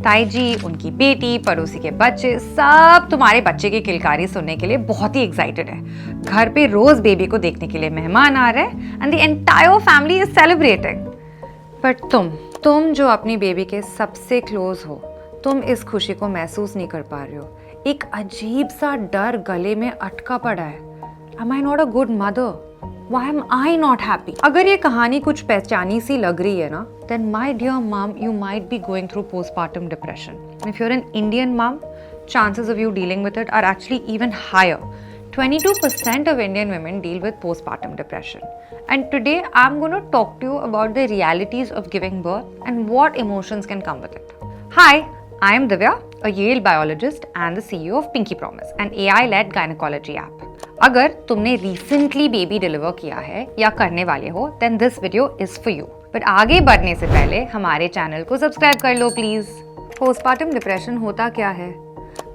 ताई जी, उनकी बेटी, पड़ोसी के बच्चे, सब तुम्हारे बच्चे की किलकारी सुनने के लिए बहुत ही एक्साइटेड है। घर पे रोज बेबी को देखने के लिए मेहमान आ रहे हैं and the entire family is celebrating. But तुम जो अपनी बेबी के सबसे क्लोज हो, तुम इस खुशी को महसूस नहीं कर पा रहे हो। एक अजीब सा डर गले में अटका पड़ा है। Am I not a good mother? Why am I not happy? अगर ये कहानी कुछ पहचानी सी लग रही है ना, then my dear mom, you might be going through postpartum depression. And if you're an Indian mom, chances of you dealing with it are actually even higher. 22% of Indian women deal with postpartum depression. And today I'm going to talk to you about the realities of giving birth and what emotions can come with it. Hi, I am Divya, a Yale biologist and the CEO of Pinky Promise, an AI-led gynecology app. अगर तुमने recently baby deliver किया है या करने वाले हो, then this video is for you. But आगे बढ़ने से पहले हमारे चैनल को सब्सक्राइब कर लो प्लीज। पोस्टपार्टम डिप्रेशन होता क्या है?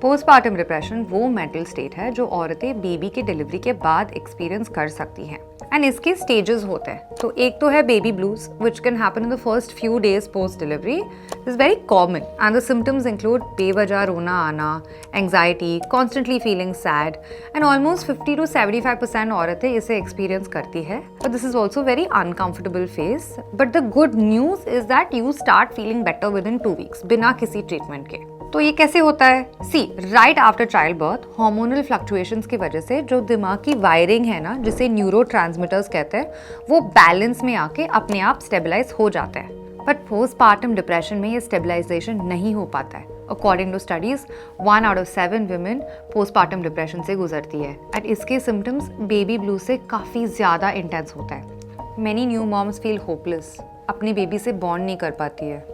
पोस्टपार्टम डिप्रेशन वो मेंटल स्टेट है जो औरतें बेबी के डिलीवरी के बाद एक्सपीरियंस कर सकती हैं एंड इसके स्टेजेस होते हैं। तो एक तो है baby blues which can happen in the first few days post delivery. Is very common and the symptoms include बेवजह रोना आना, anxiety, constantly feeling sad and almost 50 to 75% औरतें इसे एक्सपीरियंस करती है। But this is also very uncomfortable phase. But the good news is that you start feeling better with in 2 weeks बिना किसी treatment के। तो ये कैसे होता है? See, right after child birth hormonal fluctuations की वजह से जो दिमाग की वायरिंग है ना, जिसे न्यूरोट्रांसमिटर्स कहते हैं, वो बैलेंस में आके अपने आप स्टेबलाइज हो जाता है। बट पोस्टपार्टम डिप्रेशन में ये स्टेबलाइजेशन नहीं हो पाता है। According to studies 1 out of 7 women postpartum depression से गुजरती है एंड इसके सिम्टम्स बेबी ब्लू से काफ़ी ज़्यादा इंटेंस होता है। Many new moms feel hopeless, अपनी बेबी से बॉन्ड नहीं कर पाती है,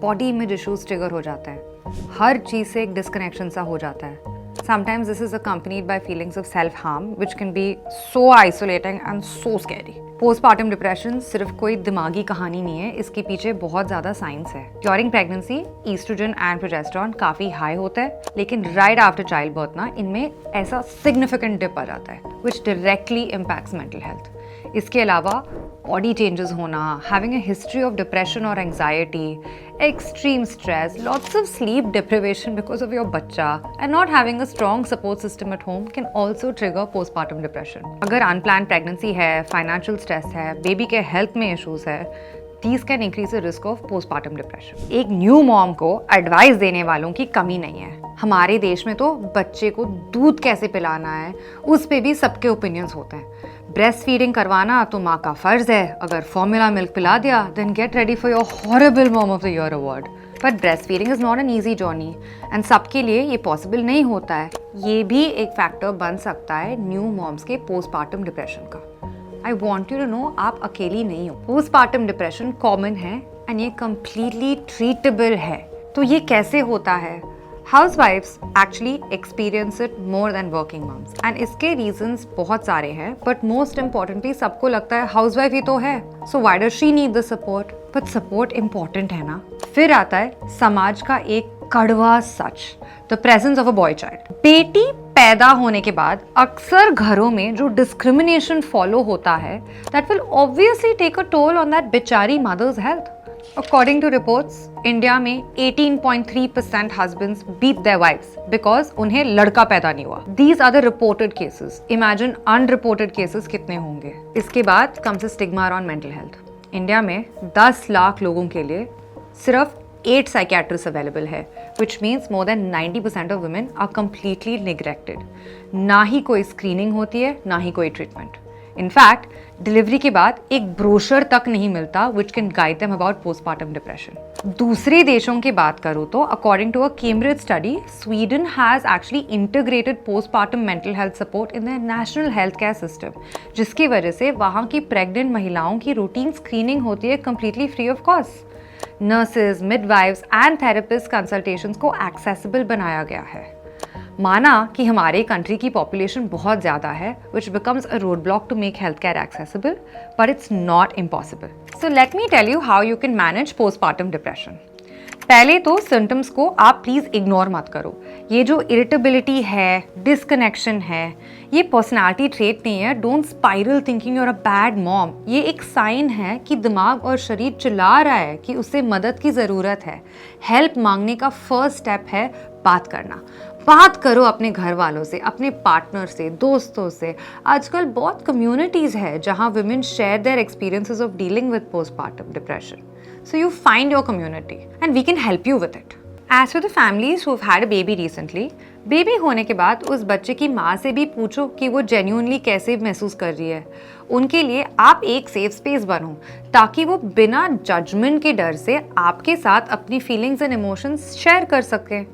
बॉडी इमेज इश्यूज ट्रिगर हो जाता है, हर चीज़ से एक डिस्कनेक्शन सा हो जाता है। Sometimes this is accompanied by feelings of self-harm, which can be so isolating and so scary. Postpartum depression सिर्फ कोई दिमागी कहानी नहीं है, इसके पीछे बहुत ज़्यादा साइंस है। During pregnancy, estrogen and progesterone काफ़ी हाई होता है, लेकिन right after childbirth ना इनमें ऐसा significant dip आ जाता है, which directly impacts mental health. इसके अलावा बॉडी चेंजेस होना, having a history of depression और anxiety, extreme stress, lots of sleep deprivation because of your बच्चा and not having a strong support system at home can also trigger postpartum depression. अगर unplanned pregnancy है, financial stress है, baby के health में issues है, these can increase the risk of postpartum depression. एक new mom को advice देने वालों की कमी नहीं है। हमारे देश में तो बच्चे को दूध कैसे पिलाना है उस पे भी सबके ओपिनियंस होते हैं। ब्रेस्ट फीडिंग करवाना तो माँ का फर्ज है, अगर फॉर्मूला मिल्क पिला दिया then get ready for your horrible mom of the year award. But breastfeeding is not an easy journey and सबके लिए ये पॉसिबल नहीं होता है। ये भी एक फैक्टर बन सकता है न्यू मॉम्स के पोस्टपार्टम डिप्रेशन का। I want you to know, आप अकेली नहीं हो। पोस्टपार्टम डिप्रेशन कॉमन है एंड ये कम्प्लीटली ट्रीटेबल है। तो ये कैसे होता है? Housewives actually experience it more than working moms and इसके reasons बहुत सारे हैं, but most importantly सबको लगता है हाउसवाइफ ही तो है, so why does she need the support? But support important है ना। फिर आता है समाज का एक कड़वा सच, the presence of a boy child। बेटी पैदा होने के बाद अक्सर घरों में जो डिस्क्रिमिनेशन फॉलो होता है that will obviously take a toll on that बेचारी mother's health। According to reports, India में 18.3% husbands beat their wives because उन्हें लड़का पैदा नहीं हुआ। These are the reported cases. Imagine unreported cases कितने होंगे। इसके बाद comes a stigma around mental health. India में 10 लाख लोगों के लिए सिर्फ 8 psychiatrists available है, which means more than 90% of women are completely neglected. ना ही कोई स्क्रीनिंग होती है, ना ही कोई ट्रीटमेंट। इनफैक्ट डिलीवरी के बाद एक ब्रोशर तक नहीं मिलता which can guide them about postpartum depression. दूसरे देशों की बात करूँ तो according to a Cambridge study, Sweden has actually integrated postpartum mental health support in the national health care system, जिसकी वजह से वहाँ की प्रेग्नेंट महिलाओं की रूटीन स्क्रीनिंग होती है completely free of cost. Nurses, midwives and therapist consultations को एक्सेसिबल बनाया गया है। माना कि हमारे कंट्री की पॉपुलेशन बहुत ज़्यादा है which becomes a roadblock to make healthcare accessible, but it's not impossible. So let me tell you how you can manage postpartum depression. पहले तो सिम्टम्स को आप प्लीज़ इग्नोर मत करो। ये जो इरिटेबिलिटी है, डिस्कनेक्शन है, ये पर्सनालिटी ट्रेट नहीं है। Don't spiral thinking you're a bad mom. ये एक साइन है कि दिमाग और शरीर चिल्ला रहा है कि उसे मदद की ज़रूरत है। हेल्प मांगने का फर्स्ट स्टेप है बात करना। बात करो अपने घर वालों से, अपने पार्टनर से, दोस्तों से। आजकल बहुत कम्युनिटीज़ है जहाँ women share their experiences of dealing with postpartum depression. So you find your community and we can help you with it. As for the families who've had a baby recently, baby होने के बाद उस बच्चे की माँ से भी पूछो कि वो जेन्युइनली कैसे महसूस कर रही है। उनके लिए आप एक सेफ स्पेस बनो ताकि वो बिना जजमेंट के डर से आपके साथ अपनी फीलिंग्स एंड इमोशंस शेयर कर सकें।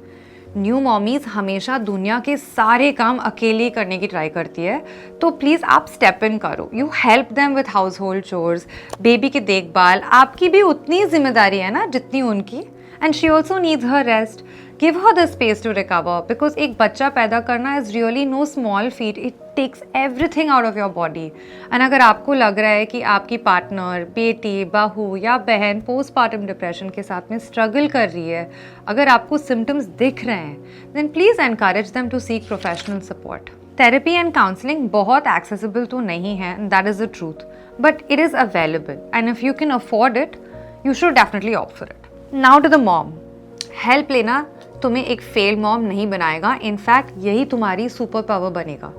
न्यू मॉमीज हमेशा दुनिया के सारे काम अकेले करने की ट्राई करती है, तो प्लीज़ आप स्टेप इन करो। You help them with house hold chores, baby की देखभाल आपकी भी उतनी जिम्मेदारी है ना जितनी उनकी। And she also needs her rest. Give her the space to recover because एक बच्चा पैदा करना is really no small feat. It takes everything out of your body. And अगर आपको लग रहा है कि आपकी पार्टनर, बेटी, बहू या बहन पोस्टपार्टम डिप्रेशन के साथ में स्ट्रगल कर रही है, अगर आपको सिम्टम्स दिख रहे हैं, then please encourage them to seek professional support. Therapy and counselling बहुत एक्सेसिबल तो नहीं है, that is the truth, but it is available and if you can afford it, you should definitely opt for it. Now to the mom. Help लेना तुम्हें एक fail mom नहीं बनाएगा, in fact यही तुम्हारी सुपर पावर बनेगा।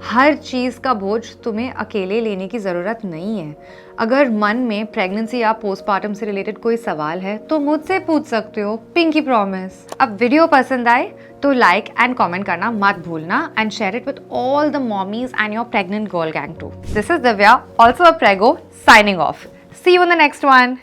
हर चीज़ का बोझ तुम्हें अकेले लेने की ज़रूरत नहीं है। अगर मन में प्रेगनेंसी या पोस्टपार्टम से रिलेटेड कोई सवाल है तो मुझसे पूछ सकते हो, पिंकी प्रॉमिस। अब वीडियो पसंद आए तो लाइक एंड कमेंट करना मत भूलना and share it with all the mommies and your pregnant girl gang too. This is Divya, also a preggo, signing off. See you in the next one.